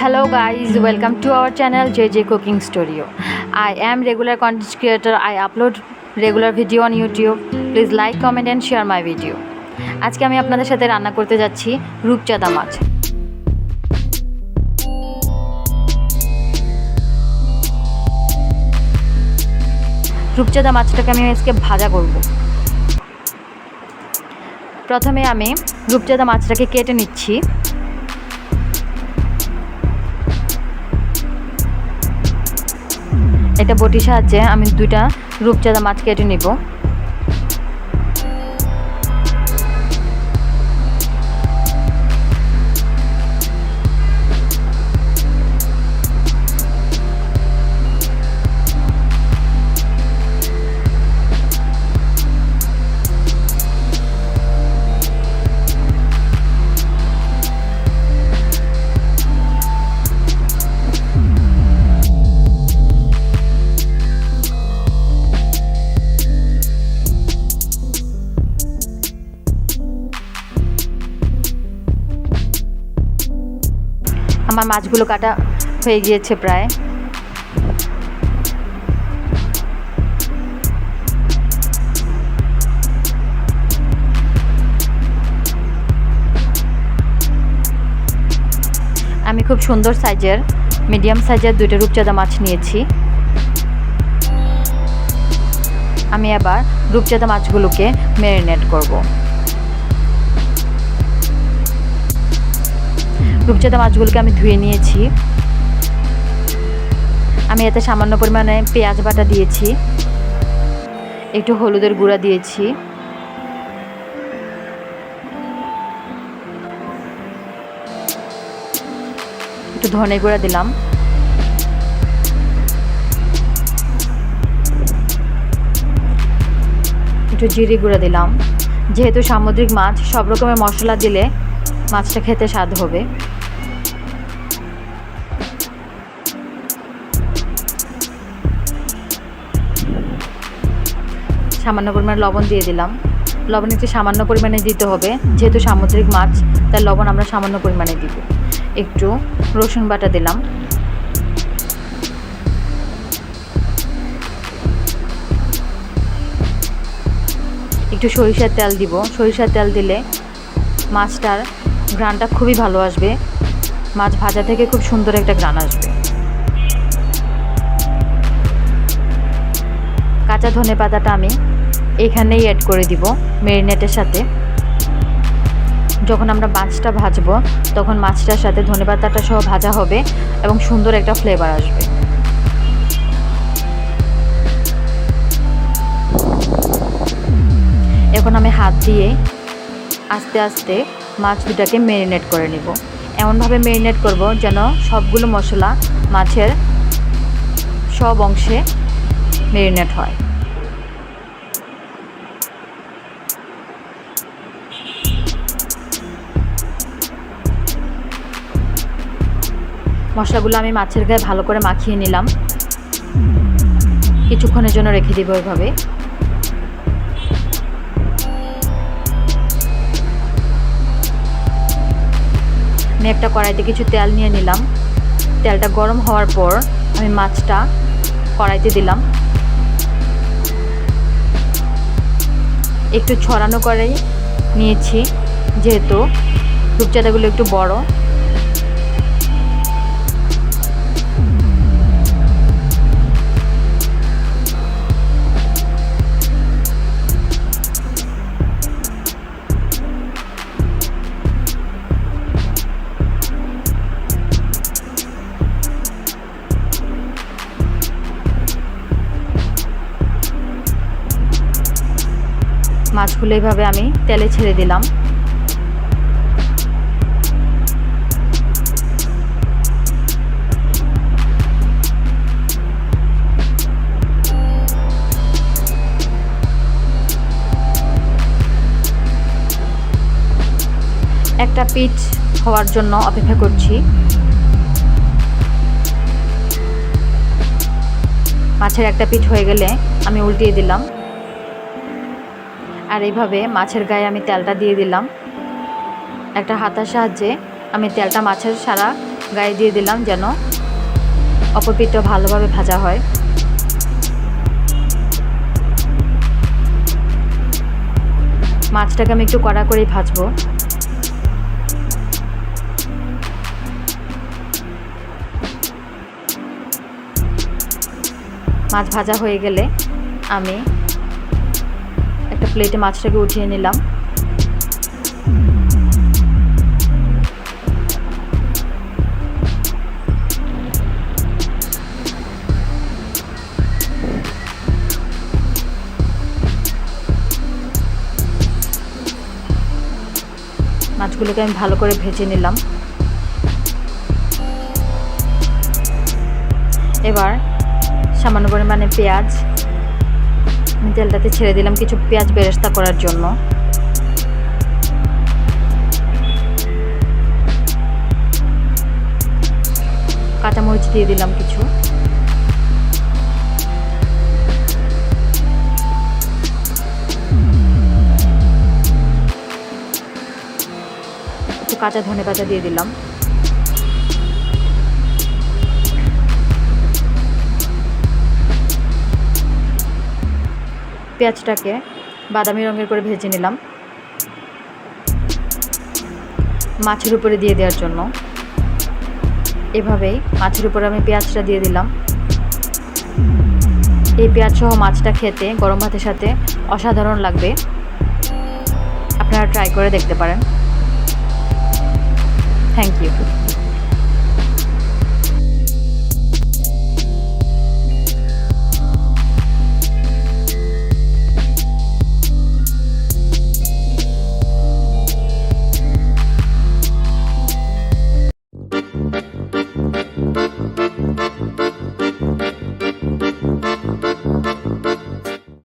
Hello guys, welcome to our channel JJ Cooking Studio. I am regular content creator. I upload regular video on YouTube. Please like, comment and share my video. আজকে আমি আপনাদের সাথে রান্না করতে যাচ্ছি রূপচাঁদা মাছ। রূপচাঁদা মাছটাকে আমি আজকে ভাজা করব। প্রথমে আমি রূপচাঁদা মাছটাকে কেটে নিচ্ছি। এটা বটির সাহায্যে আমি দুইটা রূপচাঁদা মাছ কেটে নিব। আমার মাছগুলো কাটা হয়ে গিয়েছে প্রায়। আমি খুব সুন্দর সাইজের মিডিয়াম সাইজের দুইটা রূপচাঁদা মাছ নিয়েছি। আমি আবার রূপচাঁদা মাছগুলোকে ম্যারিনেট করব। রূপচাঁদা মাছগুলোকে আমি ধুয়ে নিয়েছি। আমি এতে সামান্য পরিমাণে পেঁয়াজ বাটা দিয়েছি, একটু হলুদের গুঁড়া দিয়েছি, একটু ধনে গুঁড়া দিলাম, একটু জিরে গুঁড়া দিলাম। যেহেতু সামুদ্রিক মাছ, সব রকমের মশলা দিলে মাছটা খেতে স্বাদ হবে। সামান্য পরিমাণে লবণ দিয়ে দিলাম। লবণ একটু সামান্য পরিমাণে দিতে হবে, যেহেতু সামুদ্রিক মাছ তাই লবণ আমরা সামান্য পরিমাণে দিব। একটু রসুন বাটা দিলাম, একটু সরিষার তেল দিব। সরিষার তেল দিলে মাছটার ঘ্রাণটা খুবই ভালো আসবে। মাছ ভাজা থেকে খুব সুন্দর একটা ঘ্রাণ আসবে। কাঁচা ধনে পাতাটা আমি এখানেই অ্যাড করে দিব ম্যারিনেটের সাথে। যখন আমরা মাছটা ভাজবো তখন মাছটার সাথে ধনে পাতাটা সহ ভাজা হবে এবং সুন্দর একটা ফ্লেভার আসবে। এখন আমি হাত দিয়ে আস্তে আস্তে মাছ দুটাকে ম্যারিনেট করে নিব। এমনভাবে ম্যারিনেট করব যেন সবগুলো মশলা মাছের সব অংশে ম্যারিনেট হয়। মশলাগুলো আমি মাছের গায়ে ভালো করে মাখিয়ে নিলাম। কিছুক্ষণের জন্য রেখে দিব এভাবে। আমি একটা কড়াইতে কিছু তেল নিয়ে নিলাম। তেলটা গরম হওয়ার পর আমি মাছটা কড়াইতে দিলাম। একটু ছড়ানো করে নিয়েছি, যেহেতু রূপচাঁদাগুলো একটু বড়। মাছগুলো এইভাবে আমি তেলে ছেড়ে দিলাম। একটা পিঠ হওয়ার জন্য অপেক্ষা করছি। মাছের একটা পিঠ হয়ে গেলে আমি উল্টিয়ে দিলাম। আর এইভাবে মাছের গায়ে আমি তেলটা দিয়ে দিলাম। একটা হাতার সাহায্যে আমি তেলটা মাছের সারা গায়ে দিয়ে দিলাম যেন অপর পিঠটা ভালোভাবে ভাজা হয়। মাছটাকে আমি একটু কড়া করেই ভাজবো। মাছ ভাজা হয়ে গেলে আমি একটা প্লেটে মাছটাকে উঠিয়ে নিলাম। মাছগুলোকে আমি ভালো করে ভেজে নিলাম। এবার সামান্য পরিমাণে পেঁয়াজ আমি তেলটাতে ছেড়ে দিলাম কিছু পেঁয়াজ বেরেস্তা করার জন্য। কাঁচামরিচ দিয়ে দিলাম কিছু। একটু কাঁচা ধনেপাতা দিয়ে দিলাম। পেঁয়াজটাকে বাদামি রঙের করে ভেজে নিলাম মাছের উপরে দিয়ে দেওয়ার জন্য। এভাবেই মাছের উপরে আমি পেঁয়াজটা দিয়ে দিলাম। এই পেঁয়াজ সহ মাছটা খেতে গরম ভাতের সাথে অসাধারণ লাগবে, আপনারা ট্রাই করে দেখতে পারেন। Thank you.